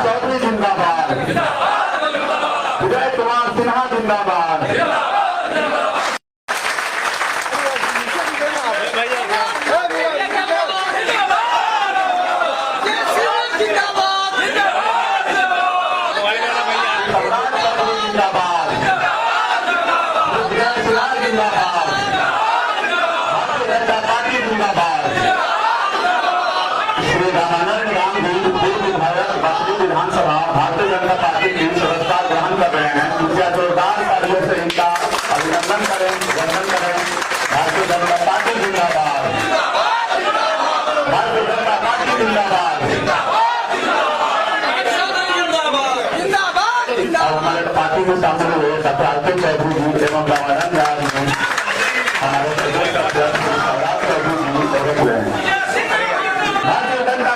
चौधरी जिंदाबाद, विजय कुमार सिन्हा जिंदाबाद, विधानसभा भारतीय जनता पार्टी की सदस्यता ग्रहण कर रहे हैं। कृपया जोरदार तालियों से इनका अभिनंदन करें, वंदन करें। भारतीय जनता पार्टी जिंदाबाद, भारतीय जनता पार्टी जिंदाबाद। और हमारे पार्टी में शामिल हुए सत्यार्थी चौधरी जी एवं गवर्नर राज में हमारे प्रदेश अध्यक्ष सौराज चौधरी जी प्रमुख हुए हैं। भारतीय जनता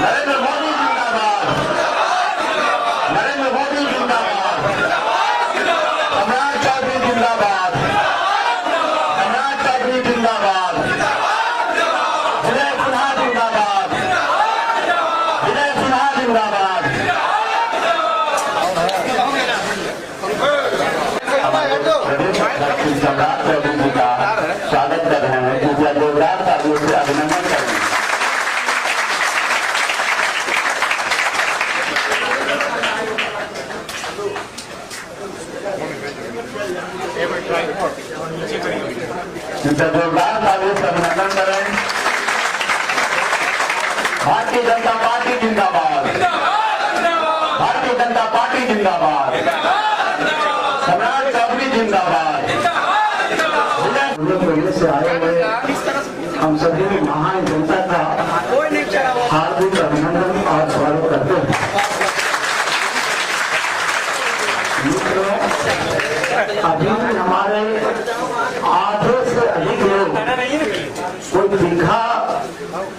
नरेंद्र मोदी जिंदाबाद, नरेंद्र मोदी जिंदाबाद, सम्राट चौधरी जिंदाबाद, सम्राट चौधरी जिंदाबाद, विजय सिन्हा जिंदाबाद, विजय सिन्हा जिंदाबाद। प्रदेश अध्यक्ष सम्राट चौधरी जी का स्वागत कर रहे हैं। कृपया जोरदार तालियों से अभिनंदन करें। जोरदार तालियों से अभिनंदन करें। भारतीय जनता पार्टी जिंदाबाद, भारतीय जनता पार्टी जिंदाबाद, सम्राट चौधरी जिंदाबाद। प्रदेश से आए हुए हम सभी महान जनता का हार्दिक अभिनंदन और स्वागत करते हैं। अभी हमारे आधे से अधिक लोग कोई दीघा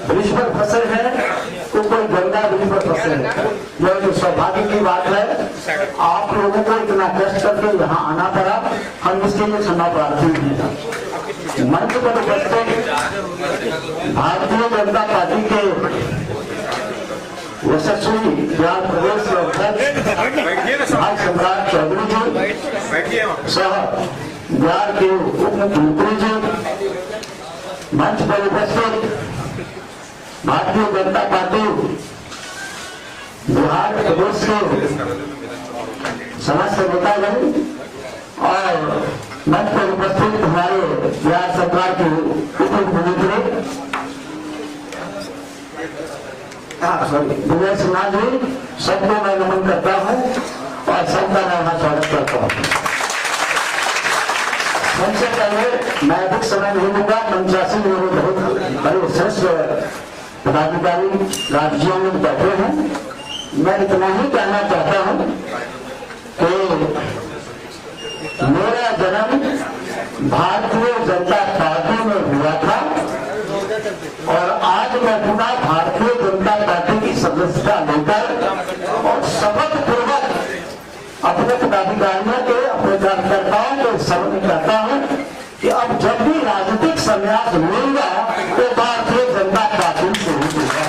ब्रिज पर फंसे हैं तो कोई गंगा ब्रिज पर फंसे हैं। यह तो सौभाग्य की बात है। आप लोगों को इतना कष्ट करके यहाँ आना पड़ा, हम इसके लिए क्षमा प्रार्थी हैं। मंच पर उपस्थित भारतीय जनता पार्टी के यशस्वी बिहार प्रदेश अध्यक्ष भाई सम्राट चौधरी जी सह बिहार के उप मुख्यमंत्री जी, मंच पर उपस्थित भारतीय जनता पार्टी बिहार प्रदेश के समस्त नेतागण और मंच पर उपस्थित हमारे बिहार सरकार के उप मुख्यमंत्री विजय सिन्हा जी, सबको मैं नमन करता हूँ और सबका मैं यहाँ स्वागत करता हूँ। सबसे पहले मैं अधिक समय नहीं लूंगा। पंचासी मेरे बहुत बड़े श्रेष्ठ पदाधिकारी राज्यों में बैठे हैं। मैं इतना ही कहना चाहता हूँ कि मेरा जन्म भारतीय जनता पार्टी में हुआ था और आज मैं पुनः भारतीय जनता पार्टी की सदस्यता लेकर और शपथ पूर्वक अपने पदाधिकारियों के, अपने कार्यकर्ताओं को समर्पित करता हूं कि अब जब भी राजनीतिक संन्यास मिलेगा तो भारतीय जनता पार्टी से ही होगा।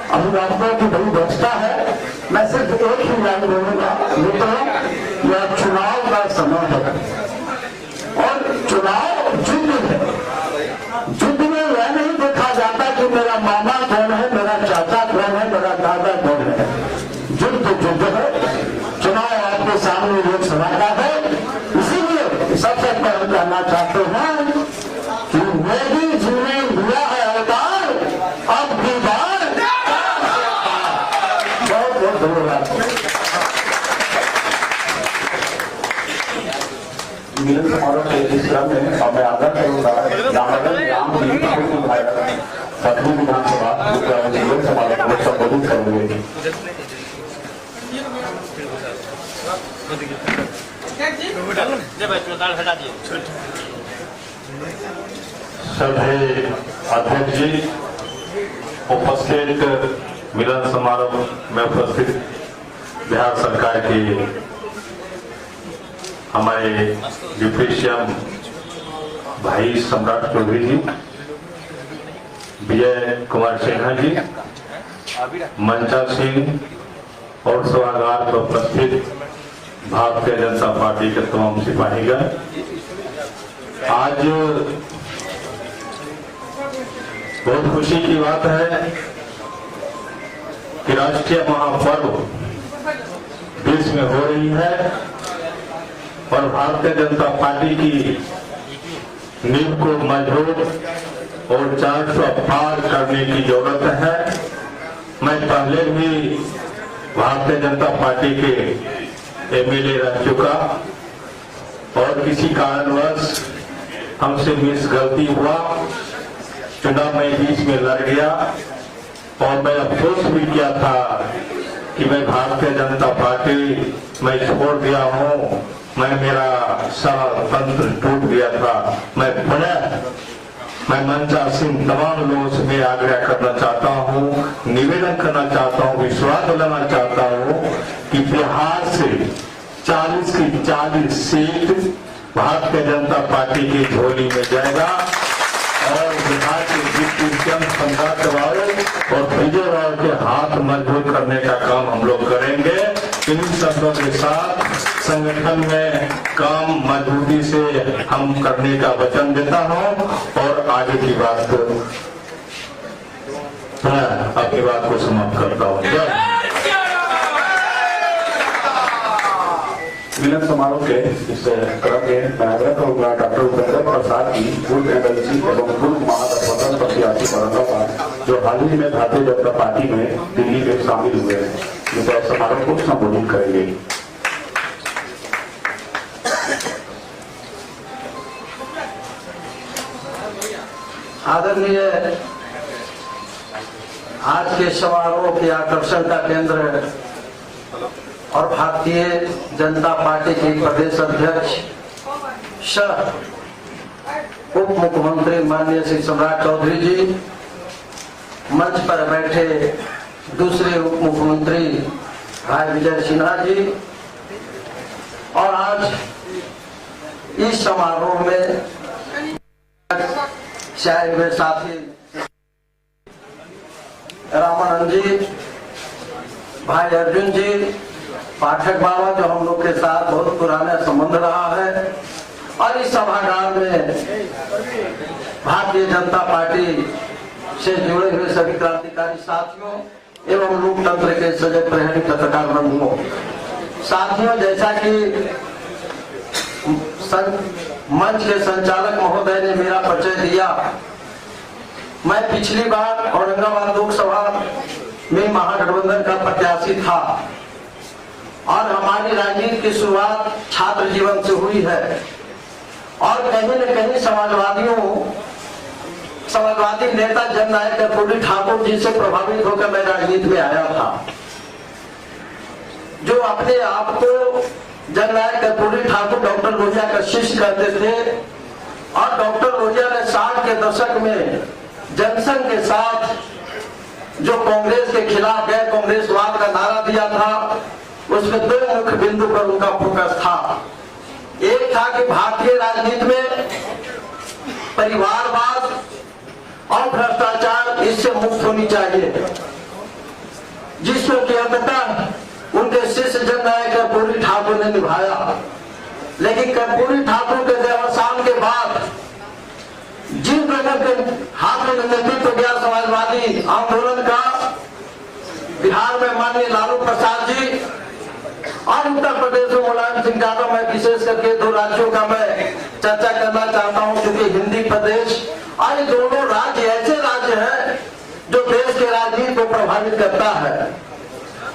अभिभावकों की बड़ी व्यवस्था है। मैं सिर्फ एक ही लाइन बोलूंगा, ये तो यह चुनाव का समय है और चुनाव युद्ध है। युद्ध में यह नहीं देखा जाता कि मेरा मामा कौन है, मेरा चाचा कौन है, मेरा दादा कौन है। युद्ध युद्ध है। चुनाव आपके सामने लोकसभा का है। इसीलिए सबसे पहले कहना चाहते हैं कि मोदी जी ने लिया है अवतार, अब की बार मिलन समारोह के इस क्रम में मैं आग्रह करूंगा नामकरण राम जी विधायक पटना विधानसभा मिलन समारोह को संबोधित करेंगे। सभी अध्यक्ष जी, उपस्थित मिलन समारोह में उपस्थित बिहार सरकार के हमारे डिप्टी सीएम भाई सम्राट चौधरी जी, विजय कुमार सिन्हा जी, मंचा सिंह और सभागार पर उपस्थित भारतीय जनता पार्टी के तमाम सिपाहीगण, आज बहुत खुशी की बात है कि राष्ट्रीय महापर्व देश में हो रही है और भारतीय जनता पार्टी की नींव को मजबूत और 400 पार करने की जरूरत है। मैं पहले भी भारतीय जनता पार्टी के एमएलए रह चुका और किसी कारणवश हमसे मिस गलती हुआ, चुनाव में बीच में लड़ गया और मैं अफसोस भी किया था कि मैं भारतीय जनता पार्टी मैं छोड़ दिया हूं, मेरा सारा तंत्र टूट गया था। मैं मंचा सिंह तमाम लोगों से मैं आग्रह करना चाहता हूं, निवेदन करना चाहता हूं, विश्वास दिलाना चाहता हूं कि बिहार से 40 की 40 सीट भारतीय जनता पार्टी की झोली में जाएगा और बिहार के डिप्टी सीएम सम्राट और विजय राव के हाथ मजबूत करने का काम हम लोग करेंगे। इन्हीं शब्दों के साथ संगठन में काम मजबूती से हम करने का वचन देता हूं और आगे की बात अपनी बात को समाप्त करता हूं। मिलन समारोह के इस क्रम में मैं आग्रह करूंगा डॉक्टर उपेंद्र प्रसाद जी, पूर्व एमएलसी एवं पूर्व महागठबंधन प्रत्याशी औरंगाबाद, जो हाल ही में भारतीय जनता पार्टी में दिल्ली में शामिल हुए हैं, जो समारोह को संबोधित करेंगे। आदरणीय आज के समारोह के आकर्षण का केंद्र और भारतीय जनता पार्टी के प्रदेश अध्यक्ष सह उप मुख्यमंत्री माननीय श्री सम्राट चौधरी जी, मंच पर बैठे दूसरे उप मुख्यमंत्री भाई विजय सिन्हा जी और आज इस समारोह में शायद वे साथी रामानंद जी, भाई अर्जुन जी, पाठक बाबा जो हम लोग के साथ बहुत पुराना संबंध रहा है और इस सभागार में भारतीय जनता पार्टी से जुड़े हुए सभी क्रांतिकारी साथियों एवं लोकतंत्र के सजग प्रहरी पत्रकार बंधुओं, साथियों, जैसा कि मंच के संचालक महोदय ने मेरा परिचय दिया, मैं पिछली बार औरंगाबाद लोकसभा में महागठबंधन का प्रत्याशी था और हमारी राजनीति की शुरुआत छात्र जीवन से हुई है और कहीं न कहीं समाजवादी नेता जननायक कर्पूरी ठाकुर जी से प्रभावित होकर मैं राजनीति में आया था, जो अपने आप को जननायक कर्पूरी ठाकुर डॉक्टर लोहिया का शिष्य कहते थे और डॉक्टर लोहिया ने 60 के दशक में जनसंघ के साथ जो कांग्रेस के खिलाफ गैर कांग्रेसवाद का नारा दिया था, उसमें दो मुख्य बिंदु पर उनका फोकस था। एक था कि भारतीय राजनीति में परिवारवाद और भ्रष्टाचार इससे मुक्त होनी चाहिए, जिसको कि अंततः उनके शिष्य जननायक कर्पूरी ठाकुर ने निभाया। लेकिन कर्पूरी ठाकुर के देहावसान के बाद जिन लोगों के हाथ में नेतृत्व गया समाजवादी आंदोलन का, बिहार में माननीय लालू प्रसाद जी और उत्तर प्रदेश में मुलायम सिंह यादव, मैं विशेष करके 2 राज्यों का मैं चर्चा करना चाहता हूं क्योंकि हिंदी प्रदेश और दोनों राज्य ऐसे राज्य हैं जो देश के राजनीति को प्रभावित करता है।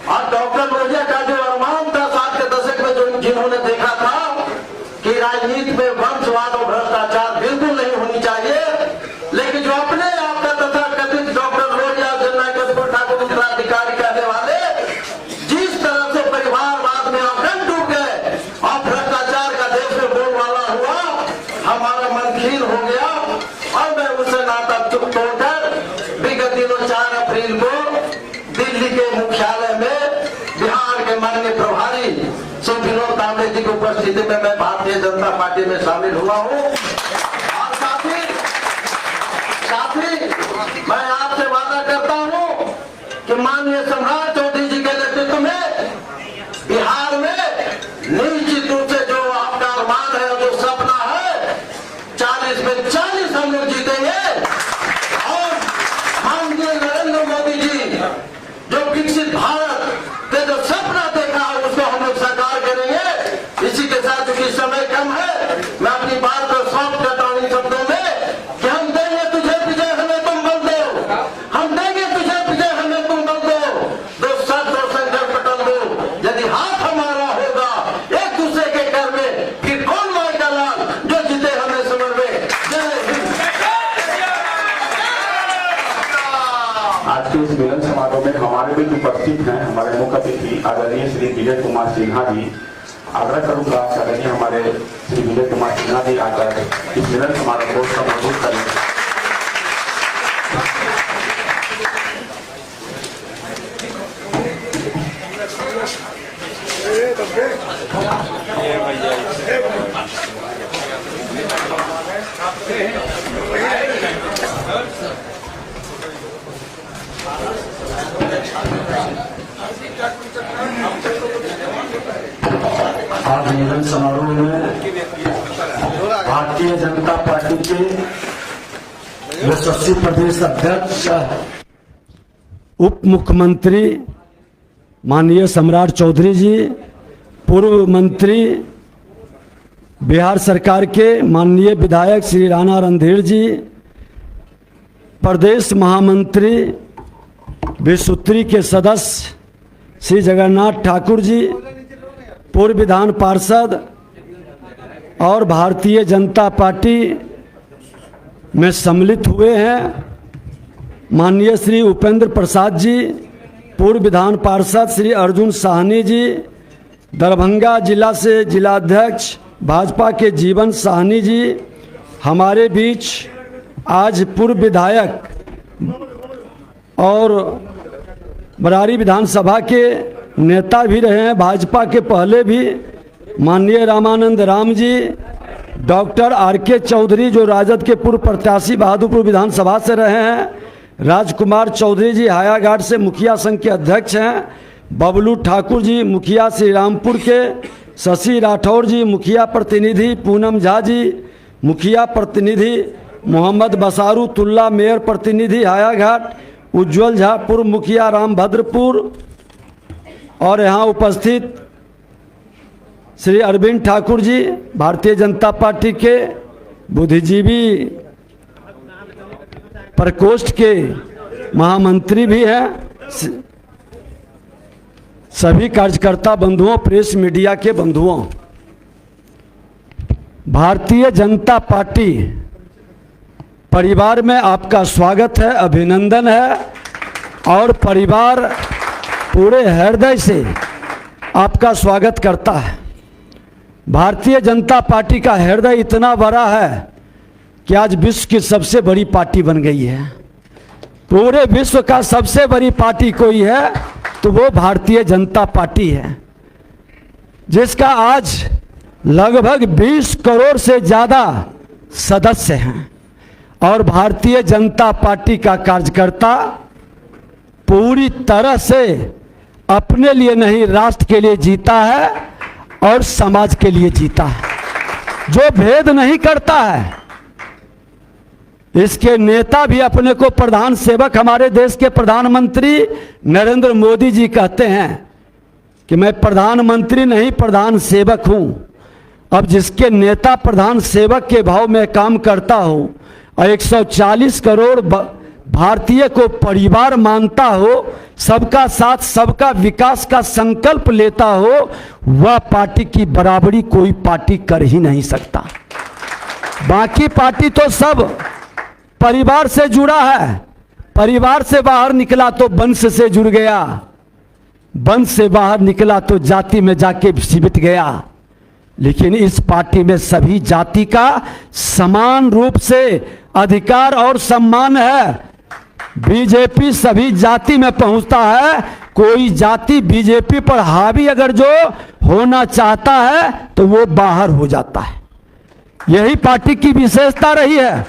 और डॉक्टर लोहिया का जो अरमान था 60 के दशक में, जो जिन्होंने देखा था कि राजनीति में वंशवाद और भ्रष्टाचार बिल्कुल नहीं होनी चाहिए, लेकिन जो अपने आप का तथा कथित डॉक्टर लोहिया जननायक ठाकुर उत्तराधिकारी कहने वाले जिस तरह से परिवारवाद में अखंड डूब गए और भ्रष्टाचार का देश में बोलबाला हुआ, हमारा मन खीन हो गया और मैं उनसे नाता तोड़कर विगत दिनों 4 अप्रैल को दिल्ली के मुख्यालय में बिहार के माननीय प्रभारी श्री विनोद तांबे जी की उपस्थिति में मैं भारतीय जनता पार्टी में शामिल हुआ हूं। और साथ ही मैं आपसे वादा करता हूं कि माननीय सम्राट चौधरी जी के नेतृत्व में बिहार में निश्चित रूप से जो आपका अरमान है, जो सपना है, 40 में 40 हम लोग जीतेंगे और माननीय नरेंद्र मोदी जी जो विकसित भारत के जो सपना देखा है उसको हम लोग साकार करेंगे। इसी के साथ चूंकि समय कम है, मैं अपनी बात को समाप्त करता हूं इन शब्दों में कि हम देंगे तुझे विजय हमें तुम बल दो, हम देंगे तुझे विजय हमें तुम बल दो शस्त्र और संघर्ष पटल दो, यदि हाथ हमारा होगा एक दूसरे के घर में फिर कौन माई का लाल जो जीते हमें समर में। जय हिंद। आज के इस मिलन समारोह में हमारे बीच उपस्थित हैं हमारे मुख्य अतिथि आदरणीय श्री विजय कुमार सिन्हा जी। आग्रह करूंगा आदरणीय हमारे श्री विजय कुमार सिन्हा जी आकर इस मिलन समारोह को संबोधित करें। आज मिलन समारोह में भारतीय जनता पार्टी के यशस्वी प्रदेश अध्यक्ष उप मुख्यमंत्री माननीय सम्राट चौधरी जी, पूर्व मंत्री बिहार सरकार के माननीय विधायक श्री राणा रणधीर जी, प्रदेश महामंत्री विश्वोत्तरी के सदस्य श्री जगन्नाथ ठाकुर जी, पूर्व विधान पार्षद और भारतीय जनता पार्टी में सम्मिलित हुए हैं माननीय श्री उपेंद्र प्रसाद जी, पूर्व विधान पार्षद श्री अर्जुन साहनी जी, दरभंगा जिला से जिलाध्यक्ष भाजपा के जीवन साहनी जी, हमारे बीच आज पूर्व विधायक और बरारी विधानसभा के नेता भी रहे हैं, भाजपा के पहले भी माननीय रामानंद राम जी, डॉक्टर आर.के. चौधरी जो राजद के पूर्व प्रत्याशी बहादुरपुर विधानसभा से रहे हैं, राजकुमार चौधरी जी हायाघाट से मुखिया संघ के अध्यक्ष हैं, बबलू ठाकुर जी मुखिया श्री रामपुर के, शशि राठौर जी मुखिया प्रतिनिधि, पूनम झा जी मुखिया प्रतिनिधि, मोहम्मद बसारू तुल्ला मेयर प्रतिनिधि हायाघाट, उज्जवल झा पूर्व मुखिया रामभद्रपुर और यहाँ उपस्थित श्री अरविंद ठाकुर जी भारतीय जनता पार्टी के बुद्धिजीवी प्रकोष्ठ के महामंत्री भी हैं, सभी कार्यकर्ता बंधुओं, प्रेस मीडिया के बंधुओं, भारतीय जनता पार्टी परिवार में आपका स्वागत है, अभिनंदन है और परिवार पूरे हृदय से आपका स्वागत करता है। भारतीय जनता पार्टी का हृदय इतना बड़ा है कि आज विश्व की सबसे बड़ी पार्टी बन गई है। पूरे विश्व का सबसे बड़ी पार्टी कोई है तो वो भारतीय जनता पार्टी है, जिसका आज लगभग 20 करोड़ से ज़्यादा सदस्य हैं और भारतीय जनता पार्टी का कार्यकर्ता पूरी तरह से अपने लिए नहीं राष्ट्र के लिए जीता है और समाज के लिए जीता है, जो भेद नहीं करता है। इसके नेता भी अपने को प्रधान सेवक, हमारे देश के प्रधानमंत्री नरेंद्र मोदी जी कहते हैं कि मैं प्रधानमंत्री नहीं प्रधान सेवक हूं। अब जिसके नेता प्रधान सेवक के भाव में काम करता हूं और 140 करोड़ भारतीय को परिवार मानता हो, सबका साथ सबका विकास का संकल्प लेता हो, वह पार्टी की बराबरी कोई पार्टी कर ही नहीं सकता। बाकी पार्टी तो सब परिवार से जुड़ा है, परिवार से बाहर निकला तो वंश से जुड़ गया, वंश से बाहर निकला तो जाति में जाके सिमट गया। लेकिन इस पार्टी में सभी जाति का समान रूप से अधिकार और सम्मान है। बीजेपी सभी जाति में पहुंचता है, कोई जाति बीजेपी पर हावी अगर जो होना चाहता है तो वो बाहर हो जाता है। यही पार्टी की विशेषता रही है।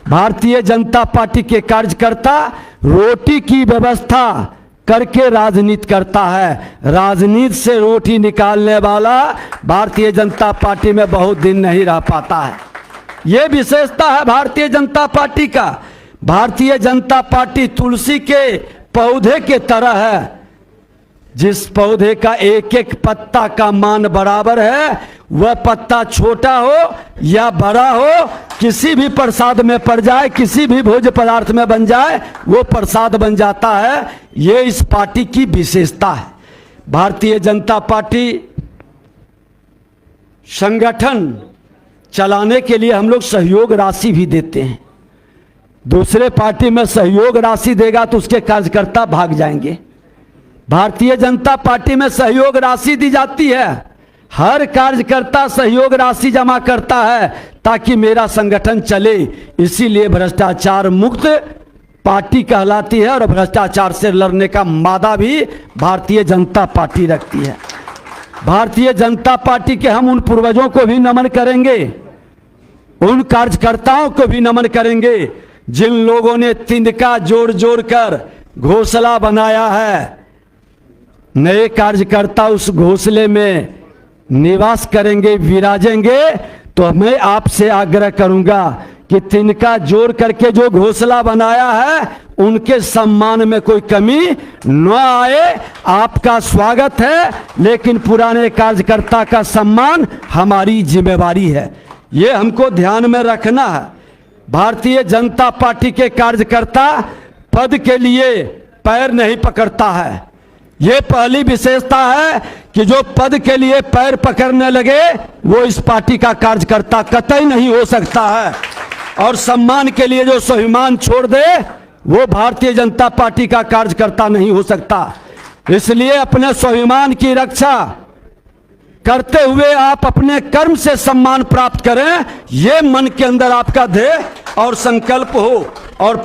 भारतीय जनता पार्टी के कार्यकर्ता रोटी की व्यवस्था करके राजनीति करता है, राजनीति से रोटी निकालने वाला भारतीय जनता पार्टी में बहुत दिन नहीं रह पाता है। यह विशेषता है भारतीय जनता पार्टी का। भारतीय जनता पार्टी तुलसी के पौधे के तरह है, जिस पौधे का एक एक पत्ता का मान बराबर है, वह पत्ता छोटा हो या बड़ा हो, किसी भी प्रसाद में पड़ जाए, किसी भी भोज्य पदार्थ में बन जाए, वो प्रसाद बन जाता है। ये इस पार्टी की विशेषता है। भारतीय जनता पार्टी संगठन चलाने के लिए हम लोग सहयोग राशि भी देते हैं। दूसरे पार्टी में सहयोग राशि देगा तो उसके कार्यकर्ता भाग जाएंगे। भारतीय जनता पार्टी में सहयोग राशि दी जाती है, हर कार्यकर्ता सहयोग राशि जमा करता है ताकि मेरा संगठन चले। इसीलिए भ्रष्टाचार मुक्त पार्टी कहलाती है और भ्रष्टाचार से लड़ने का मादा भी भारतीय जनता पार्टी रखती है। भारतीय जनता पार्टी के हम उन पूर्वजों को भी नमन करेंगे, उन कार्यकर्ताओं को भी नमन करेंगे जिन लोगों ने तिनका जोड़ जोड़ कर घोंसला बनाया है। नए कार्यकर्ता उस घोंसले में निवास करेंगे, विराजेंगे। तो मैं आपसे आग्रह करूंगा कि तिनका जोड़ करके जो घोंसला बनाया है उनके सम्मान में कोई कमी न आए। आपका स्वागत है, लेकिन पुराने कार्यकर्ता का सम्मान हमारी जिम्मेवारी है, ये हमको ध्यान में रखना है। भारतीय जनता पार्टी के कार्यकर्ता पद के लिए पैर नहीं पकड़ता है। ये पहली विशेषता है कि जो पद के लिए पैर पकड़ने लगे वो इस पार्टी का कार्यकर्ता कतई नहीं हो सकता है। और सम्मान के लिए जो स्वाभिमान छोड़ दे वो भारतीय जनता पार्टी का कार्यकर्ता नहीं हो सकता। इसलिए अपने स्वाभिमान की रक्षा करते हुए आप अपने कर्म से सम्मान प्राप्त करें, ये मन के अंदर आपका ध्येय और संकल्प हो। और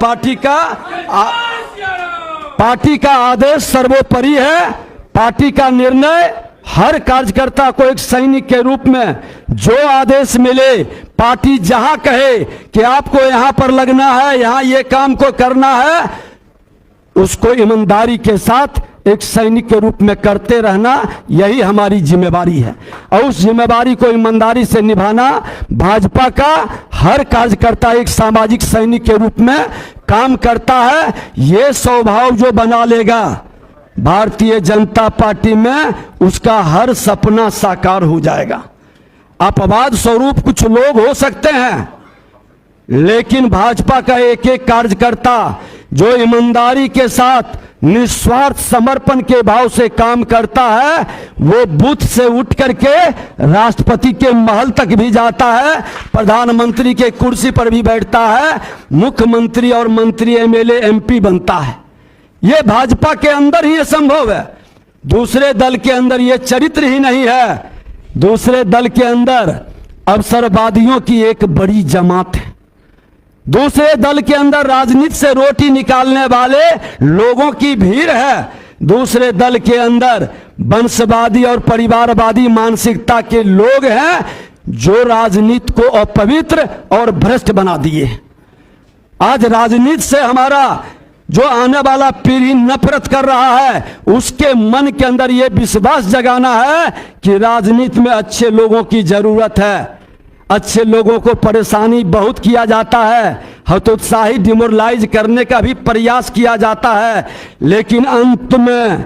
पार्टी का आदेश सर्वोपरि है। पार्टी का निर्णय हर कार्यकर्ता को एक सैनिक के रूप में जो आदेश मिले, पार्टी जहां कहे कि आपको यहां पर लगना है, यहां ये काम को करना है, उसको ईमानदारी के साथ एक सैनिक के रूप में करते रहना, यही हमारी जिम्मेवारी है। और उस जिम्मेवारी को ईमानदारी से निभाना भाजपा का हर कार्यकर्ता एक सामाजिक सैनिक के रूप में काम करता है। ये स्वभाव जो बना लेगा भारतीय जनता पार्टी में, उसका हर सपना साकार हो जाएगा। अपवाद स्वरूप कुछ लोग हो सकते हैं, लेकिन भाजपा का एक एक कार्यकर्ता जो ईमानदारी के साथ निस्वार्थ समर्पण के भाव से काम करता है, वो बूथ से उठ करके राष्ट्रपति के महल तक भी जाता है, प्रधानमंत्री के कुर्सी पर भी बैठता है, मुख्यमंत्री और मंत्री एमएलए एमपी बनता है। ये भाजपा के अंदर ही संभव है, दूसरे दल के अंदर ये चरित्र ही नहीं है। दूसरे दल के अंदर अवसरवादियों की एक बड़ी जमात है, दूसरे दल के अंदर राजनीति से रोटी निकालने वाले लोगों की भीड़ है, दूसरे दल के अंदर वंशवादी और परिवारवादी मानसिकता के लोग हैं जो राजनीति को अपवित्र और भ्रष्ट बना दिए। आज राजनीति से हमारा जो आने वाला पीढ़ी नफरत कर रहा है, उसके मन के अंदर ये विश्वास जगाना है कि राजनीति में अच्छे लोगों की जरूरत है। अच्छे लोगों को परेशानी बहुत किया जाता है, हतोत्साही डिमोरलाइज करने का भी प्रयास किया जाता है, लेकिन अंत में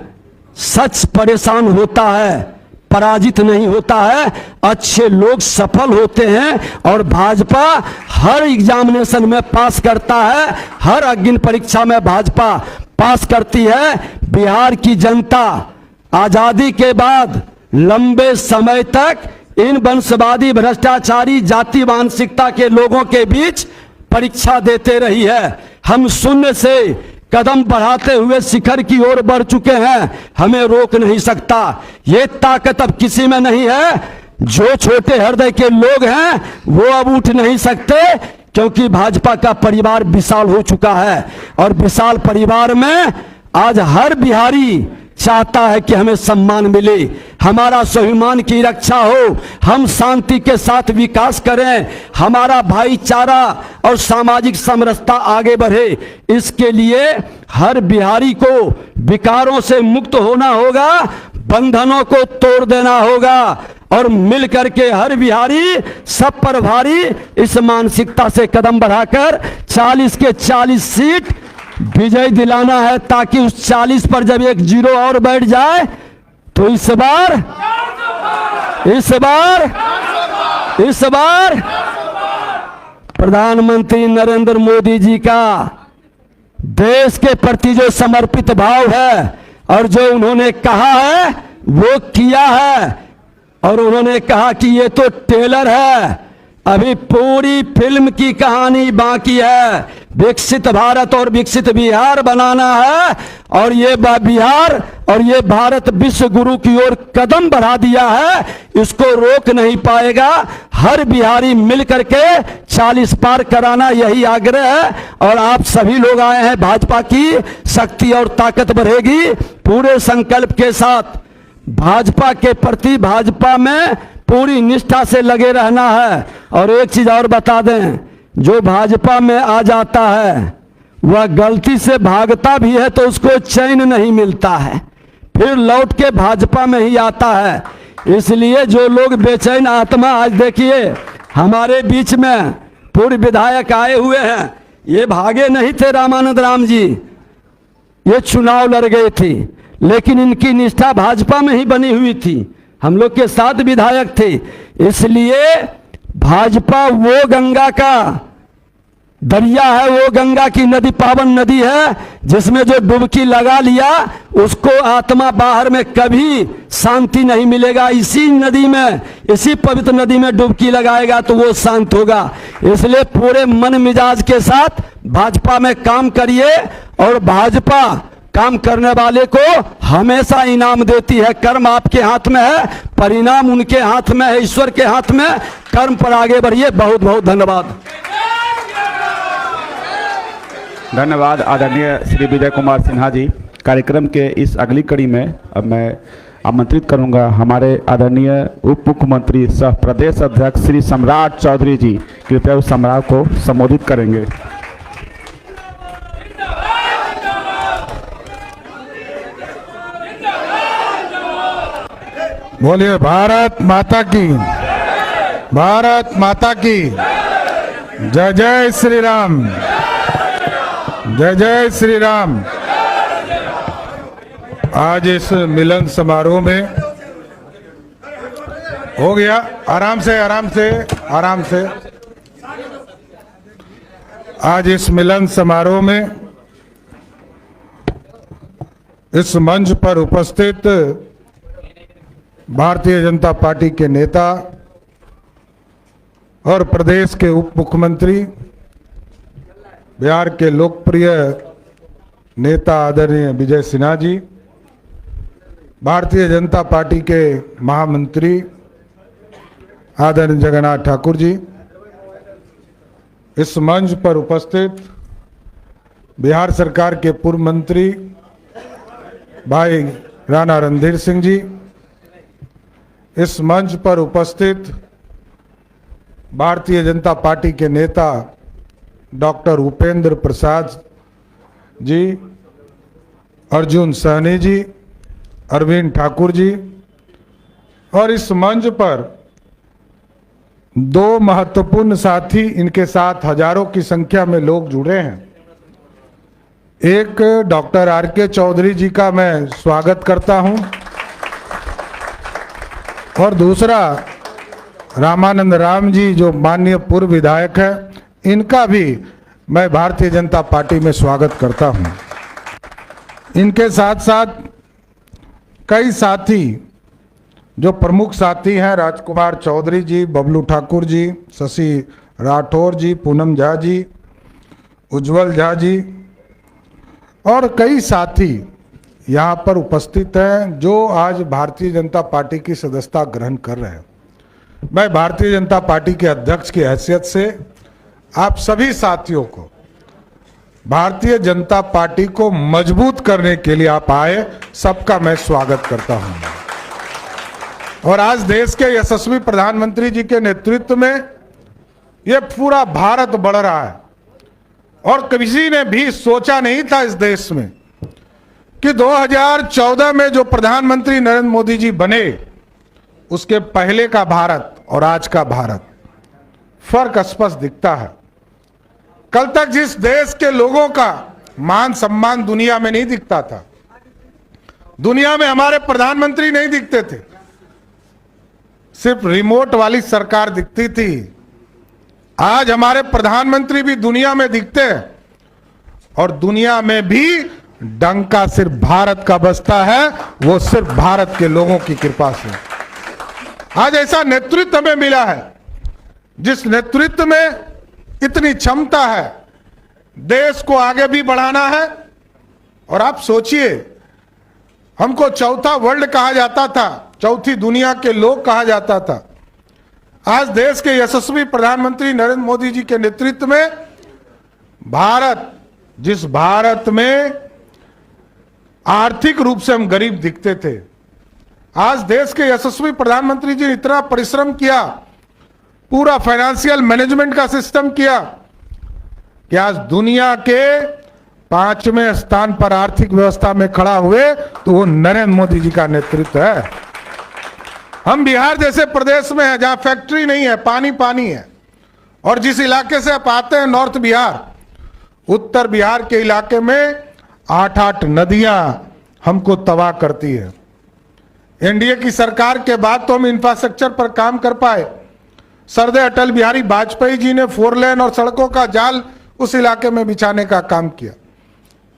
सच परेशान होता है, पराजित नहीं होता है, अच्छे लोग सफल होते हैं। और भाजपा हर एग्जामिनेशन में पास करता है, हर अग्नि परीक्षा में भाजपा पास करती है। बिहार की जनता आजादी के बाद लंबे समय तक इन वंशवादी भ्रष्टाचारी जाति मानसिकता के लोगों के बीच परीक्षा देते रही है। हम शून्य से कदम बढ़ाते हुए शिखर की ओर बढ़ चुके हैं, हमें रोक नहीं सकता। ये ताकत अब किसी में नहीं है। जो छोटे हृदय के लोग हैं वो अब उठ नहीं सकते, क्योंकि भाजपा का परिवार विशाल हो चुका है। और विशाल परिवार में आज हर बिहारी चाहता है कि हमें सम्मान मिले, हमारा स्वाभिमान की रक्षा हो, हम शांति के साथ विकास करें, हमारा भाईचारा और सामाजिक समरसता आगे बढ़े। इसके लिए हर बिहारी को विकारों से मुक्त होना होगा, बंधनों को तोड़ देना होगा और मिल करके हर बिहारी सब पर भारी इस मानसिकता से कदम बढ़ाकर 40 के 40 सीट विजय दिलाना है, ताकि उस 40 पर जब एक जीरो और बैठ जाए तो इस बार प्रधानमंत्री नरेंद्र मोदी जी का देश के प्रति जो समर्पित भाव है और जो उन्होंने कहा है वो किया है। और उन्होंने कहा कि ये तो ट्रेलर है, अभी पूरी फिल्म की कहानी बाकी है। विकसित भारत और विकसित बिहार बनाना है, और ये बिहार और ये भारत विश्व गुरु की ओर कदम बढ़ा दिया है, इसको रोक नहीं पाएगा। हर बिहारी मिल करके 40 पार कराना, यही आग्रह है। और आप सभी लोग आए हैं, भाजपा की शक्ति और ताकत बढ़ेगी। पूरे संकल्प के साथ भाजपा के प्रति, भाजपा में पूरी निष्ठा से लगे रहना है। और एक चीज और बता दें, जो भाजपा में आ जाता है वह गलती से भागता भी है तो उसको चैन नहीं मिलता है, फिर लौट के भाजपा में ही आता है। इसलिए जो लोग बेचैन आत्मा, आज देखिए हमारे बीच में पूर्व विधायक आए हुए हैं, ये भागे नहीं थे रामानंद राम जी, ये चुनाव लड़ गए थे, लेकिन इनकी निष्ठा भाजपा में ही बनी हुई थी, हम लोग के साथ विधायक थे। इसलिए भाजपा वो गंगा का दरिया है, वो गंगा की नदी पावन नदी है, जिसमें जो डुबकी लगा लिया उसको आत्मा बाहर में कभी शांति नहीं मिलेगा। इसी नदी में, इसी पवित्र नदी में डुबकी लगाएगा तो वो शांत होगा। इसलिए पूरे मन मिजाज के साथ भाजपा में काम करिए, और भाजपा काम करने वाले को हमेशा इनाम देती है। कर्म आपके हाथ में है, परिणाम उनके हाथ में है, ईश्वर के हाथ में। कर्म पर आगे बढ़िए। बहुत बहुत धन्यवाद। धन्यवाद आदरणीय श्री विजय कुमार सिन्हा जी। कार्यक्रम के इस अगली कड़ी में अब मैं आमंत्रित करूंगा हमारे आदरणीय उप मुख्यमंत्री सह प्रदेश अध्यक्ष श्री सम्राट चौधरी जी। कृपया उस सम्राट को संबोधित करेंगे। बोलिए भारत माता की, भारत माता की जय। जय श्री राम, जय जय श्री राम। आज इस मिलन समारोह में हो गया, आराम से आराम से आराम से। आज इस मिलन समारोह में इस मंच पर उपस्थित भारतीय जनता पार्टी के नेता और प्रदेश के उप मुख्यमंत्री, बिहार के लोकप्रिय नेता आदरणीय विजय सिन्हा जी, भारतीय जनता पार्टी के महामंत्री आदरणीय जगन्नाथ ठाकुर जी, इस मंच पर उपस्थित बिहार सरकार के पूर्व मंत्री भाई राणा रणधीर सिंह जी, इस मंच पर उपस्थित भारतीय जनता पार्टी के नेता डॉक्टर उपेंद्र प्रसाद जी, अर्जुन सहनी जी, अरविंद ठाकुर जी, और इस मंच पर दो महत्वपूर्ण साथी, इनके साथ हजारों की संख्या में लोग जुड़े हैं। एक डॉक्टर आर के चौधरी जी का मैं स्वागत करता हूं, और दूसरा रामानंद राम जी जो माननीय पूर्व विधायक है, इनका भी मैं भारतीय जनता पार्टी में स्वागत करता हूं। इनके साथ साथ कई साथी जो प्रमुख साथी हैं, राजकुमार चौधरी जी, बबलू ठाकुर जी, शशि राठौर जी, पूनम झा जी, उज्जवल झा जी और कई साथी यहाँ पर उपस्थित हैं जो आज भारतीय जनता पार्टी की सदस्यता ग्रहण कर रहे हैं। मैं भारतीय जनता पार्टी के अध्यक्ष की हैसियत से आप सभी साथियों को, भारतीय जनता पार्टी को मजबूत करने के लिए आप आए, सबका मैं स्वागत करता हूं। और आज देश के यशस्वी प्रधानमंत्री जी के नेतृत्व में ये पूरा भारत बढ़ रहा है और किसी ने भी सोचा नहीं था इस देश में कि 2014 में जो प्रधानमंत्री नरेंद्र मोदी जी बने, उसके पहले का भारत और आज का भारत फर्क स्पष्ट दिखता है। कल तक जिस देश के लोगों का मान सम्मान दुनिया में नहीं दिखता था, दुनिया में हमारे प्रधानमंत्री नहीं दिखते थे, सिर्फ रिमोट वाली सरकार दिखती थी। आज हमारे प्रधानमंत्री भी दुनिया में दिखते हैं और दुनिया में भी डंका सिर्फ भारत का बजता है, वो सिर्फ भारत के लोगों की कृपा से। आज ऐसा नेतृत्व हमें मिला है जिस नेतृत्व में इतनी क्षमता है, देश को आगे भी बढ़ाना है। और आप सोचिए, हमको चौथा वर्ल्ड कहा जाता था, चौथी दुनिया के लोग कहा जाता था। आज देश के यशस्वी प्रधानमंत्री नरेंद्र मोदी जी के नेतृत्व में भारत, जिस भारत में आर्थिक रूप से हम गरीब दिखते थे, आज देश के यशस्वी प्रधानमंत्री जी ने इतना परिश्रम किया, पूरा फाइनेंशियल मैनेजमेंट का सिस्टम किया कि आज दुनिया के 5वें स्थान पर आर्थिक व्यवस्था में खड़ा हुए, तो वो नरेंद्र मोदी जी का नेतृत्व है। हम बिहार जैसे प्रदेश में हैं जहां फैक्ट्री नहीं है, पानी पानी है। और जिस इलाके से आप आते हैं, नॉर्थ बिहार, उत्तर बिहार के इलाके में 8-8 नदियां हमको तबाह करती है। एनडीए की सरकार के बाद तो हम इंफ्रास्ट्रक्चर पर काम कर पाए। सरदार अटल बिहारी वाजपेयी जी ने 4 लेन और सड़कों का जाल उस इलाके में बिछाने का काम किया।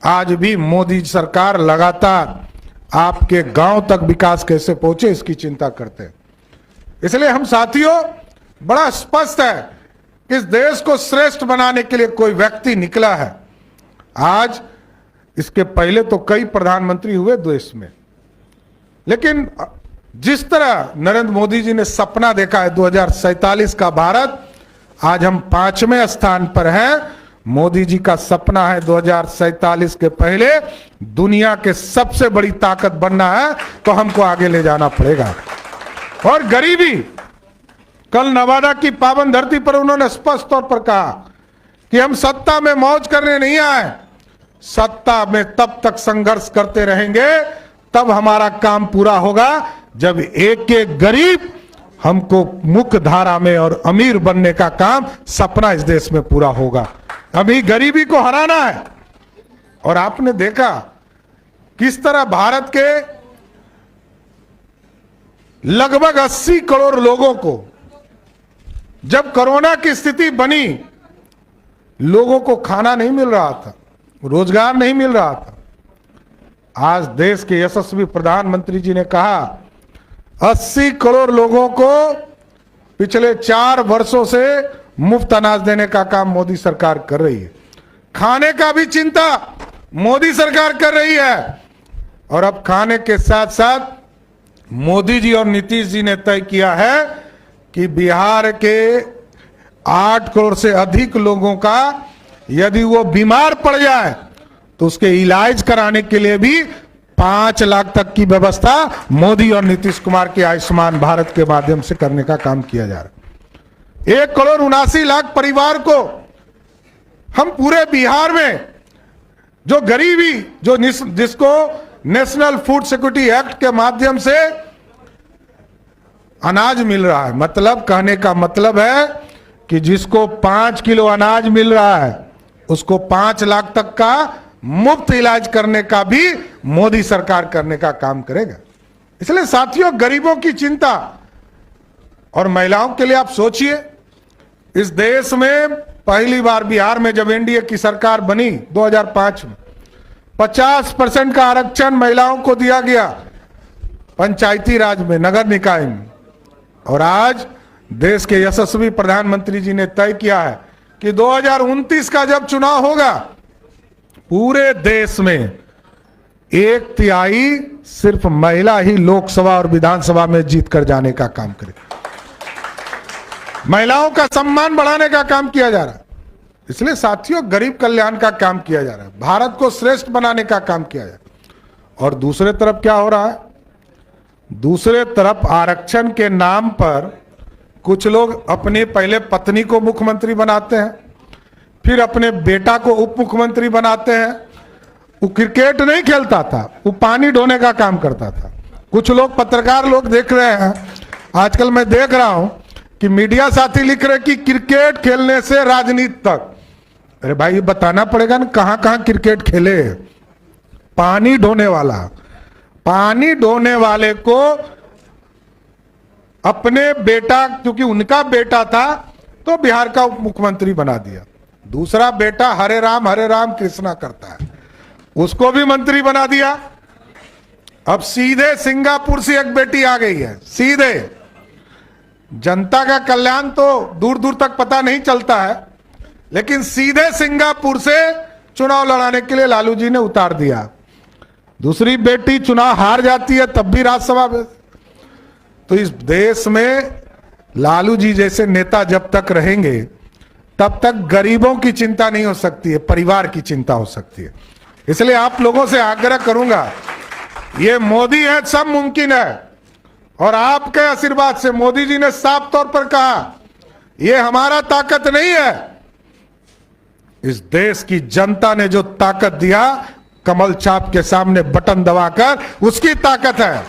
आज भी मोदी सरकार लगातार आपके गांव तक विकास कैसे पहुंचे, इसकी चिंता करते हैं। इसलिए हम साथियों, बड़ा स्पष्ट है कि इस देश को श्रेष्ठ बनाने के लिए कोई व्यक्ति निकला है। आज इसके पहले तो कई प्रधानमंत्री हुए देश में, लेकिन जिस तरह नरेंद्र मोदी जी ने सपना देखा है 2047 का भारत, आज हम 5वें स्थान पर हैं। मोदी जी का सपना है 2047 के पहले दुनिया के सबसे बड़ी ताकत बनना है, तो हमको आगे ले जाना पड़ेगा। और गरीबी, कल नवादा की पावन धरती पर उन्होंने स्पष्ट तौर पर कहा कि हम सत्ता में मौज करने नहीं आए, सत्ता में तब तक संघर्ष करते रहेंगे, तब हमारा काम पूरा होगा जब एक एक गरीब हमको मुख्य धारा में और अमीर बनने का काम, सपना इस देश में पूरा होगा। अभी गरीबी को हराना है। और आपने देखा किस तरह भारत के लगभग 80 करोड़ लोगों को, जब कोरोना की स्थिति बनी, लोगों को खाना नहीं मिल रहा था, रोजगार नहीं मिल रहा था। आज देश के यशस्वी प्रधानमंत्री जी ने कहा 80 करोड़ लोगों को पिछले 4 वर्षों से मुफ्त अनाज देने का काम मोदी सरकार कर रही है। खाने का भी चिंता मोदी सरकार कर रही है। और अब खाने के साथ साथ मोदी जी और नीतीश जी ने तय किया है कि बिहार के 8 करोड़ से अधिक लोगों का यदि वो बीमार पड़ जाए तो उसके इलाज कराने के लिए भी 5 लाख तक की व्यवस्था मोदी और नीतीश कुमार के आयुष्मान भारत के माध्यम से करने का काम किया जा रहा है। 1,79,00,000 परिवार को हम पूरे बिहार में जो गरीबी, जो जिसको नेशनल फूड सिक्योरिटी एक्ट के माध्यम से अनाज मिल रहा है, मतलब कहने का मतलब है कि जिसको 5 किलो अनाज मिल रहा है उसको 5 लाख तक का मुफ्त इलाज करने का भी मोदी सरकार करने का काम करेगा। इसलिए साथियों, गरीबों की चिंता और महिलाओं के लिए आप सोचिए, इस देश में पहली बार बिहार में जब एनडीए की सरकार बनी 2005 में 50% का आरक्षण महिलाओं को दिया गया पंचायती राज में, नगर निकाय में। और आज देश के यशस्वी प्रधानमंत्री जी ने तय किया है कि 2029 का जब चुनाव होगा, पूरे देश में 1/3 सिर्फ महिला ही लोकसभा और विधानसभा में जीत कर जाने का काम करेगी। महिलाओं का सम्मान बढ़ाने का काम किया जा रहा है। इसलिए साथियों, गरीब कल्याण का काम किया जा रहा है, भारत को श्रेष्ठ बनाने का काम किया जा रहा है। और दूसरे तरफ क्या हो रहा है? दूसरे तरफ आरक्षण के नाम पर कुछ लोग अपने पहले पत्नी को मुख्यमंत्री बनाते हैं, फिर अपने बेटा को उप मुख्यमंत्री बनाते हैं। वो क्रिकेट नहीं खेलता था, वो पानी ढोने का काम करता था। कुछ लोग, पत्रकार लोग देख रहे हैं, आजकल मैं देख रहा हूं कि मीडिया साथी लिख रहे कि क्रिकेट खेलने से राजनीति तक। अरे भाई, ये बताना पड़ेगा ना कहां कहां क्रिकेट खेले। पानी ढोने वाला, पानी ढोने वाले को अपने बेटा, क्योंकि उनका बेटा था तो बिहार का उप मुख्यमंत्री बना दिया। दूसरा बेटा हरे राम कृष्णा करता है, उसको भी मंत्री बना दिया। अब सीधे सिंगापुर से एक बेटी आ गई है, सीधे। जनता का कल्याण तो दूर दूर तक पता नहीं चलता है, लेकिन सीधे सिंगापुर से चुनाव लड़ाने के लिए लालू जी ने उतार दिया। दूसरी बेटी चुनाव हार जाती है तब भी राज्यसभा में। तो इस देश में लालू जी जैसे नेता जब तक रहेंगे तब तक गरीबों की चिंता नहीं हो सकती है, परिवार की चिंता हो सकती है। इसलिए आप लोगों से आग्रह करूंगा, ये मोदी है, सब मुमकिन है। और आपके आशीर्वाद से मोदी जी ने साफ तौर पर कहा, ये हमारा ताकत नहीं है, इस देश की जनता ने जो ताकत दिया कमल छाप के सामने बटन दबाकर, उसकी ताकत है।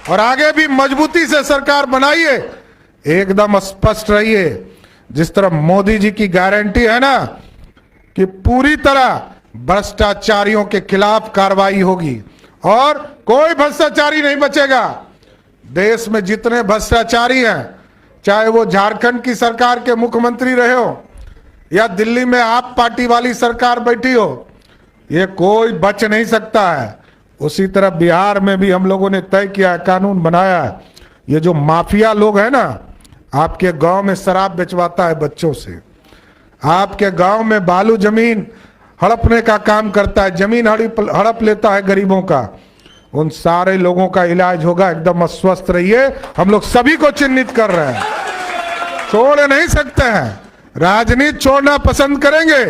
और आगे भी मजबूती से सरकार बनाइए, एकदम स्पष्ट रहिए। जिस तरह मोदी जी की गारंटी है ना कि पूरी तरह भ्रष्टाचारियों के खिलाफ कार्रवाई होगी और कोई भ्रष्टाचारी नहीं बचेगा। देश में जितने भ्रष्टाचारी हैं, चाहे वो झारखंड की सरकार के मुख्यमंत्री रहे हो या दिल्ली में आप पार्टी वाली सरकार बैठी हो, ये कोई बच नहीं सकता है। उसी तरह बिहार में भी हम लोगों ने तय किया है, कानून बनाया है। ये जो माफिया लोग हैं ना, आपके गांव में शराब बेचवाता है बच्चों से, आपके गांव में बालू जमीन हड़पने का काम करता है, जमीन हड़प लेता है गरीबों का, उन सारे लोगों का इलाज होगा। एकदम स्वस्थ रहिए। हम लोग सभी को चिन्हित कर रहे हैं, छोड़ नहीं सकते हैं। राजनीति छोड़ना पसंद करेंगे,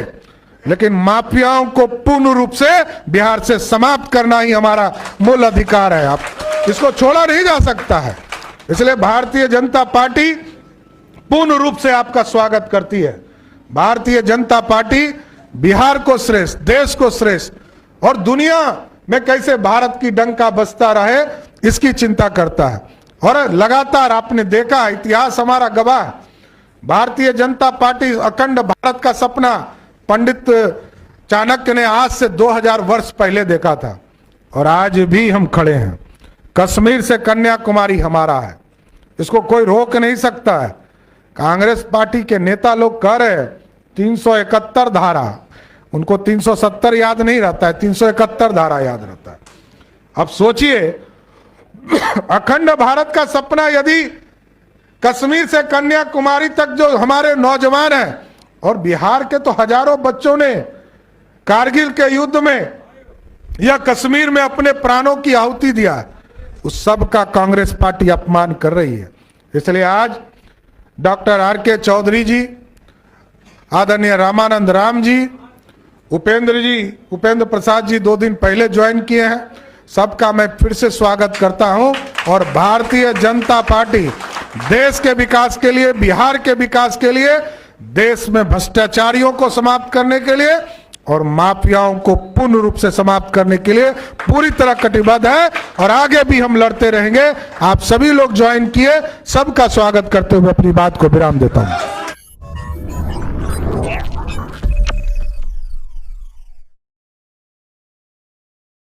लेकिन माफियाओं को पूर्ण रूप से बिहार से समाप्त करना ही हमारा मूल अधिकार है। आप इसको छोड़ा नहीं जा सकता है। इसलिए भारतीय जनता पार्टी पूर्ण रूप से आपका स्वागत करती है। भारतीय जनता पार्टी बिहार को श्रेष्ठ, देश को श्रेष्ठ और दुनिया में कैसे भारत की डंका बजता रहे, इसकी चिंता करता है। और लगातार आपने देखा, इतिहास हमारा गवाह है, भारतीय जनता पार्टी अखंड भारत का सपना पंडित चाणक्य ने आज से 2000 वर्ष पहले देखा था और आज भी हम खड़े हैं। कश्मीर से कन्याकुमारी हमारा है, इसको कोई रोक नहीं सकता है। कांग्रेस पार्टी के नेता लोग कह रहे हैं 371 धारा, उनको 370 याद नहीं रहता है, 371 धारा याद रहता है। अब सोचिए, अखंड भारत का सपना यदि कश्मीर से कन्याकुमारी तक जो हमारे नौजवान हैं, और बिहार के तो हजारों बच्चों ने कारगिल के युद्ध में या कश्मीर में अपने प्राणों की आहुति दिया, उस सब का कांग्रेस पार्टी अपमान कर रही है। इसलिए आज डॉक्टर आर.के. चौधरी जी, आदरणीय रामानंद राम जी, उपेंद्र प्रसाद जी 2 दिन पहले ज्वाइन किए हैं, सबका मैं फिर से स्वागत करता हूं। और भारतीय जनता पार्टी देश के विकास के लिए, बिहार के विकास के लिए, देश में भ्रष्टाचारियों को समाप्त करने के लिए और माफियाओं को पूर्ण रूप से समाप्त करने के लिए पूरी तरह कटिबद्ध है और आगे भी हम लड़ते रहेंगे। आप सभी लोग ज्वाइन किए, सबका स्वागत करते हुए अपनी बात को विराम देता हूं।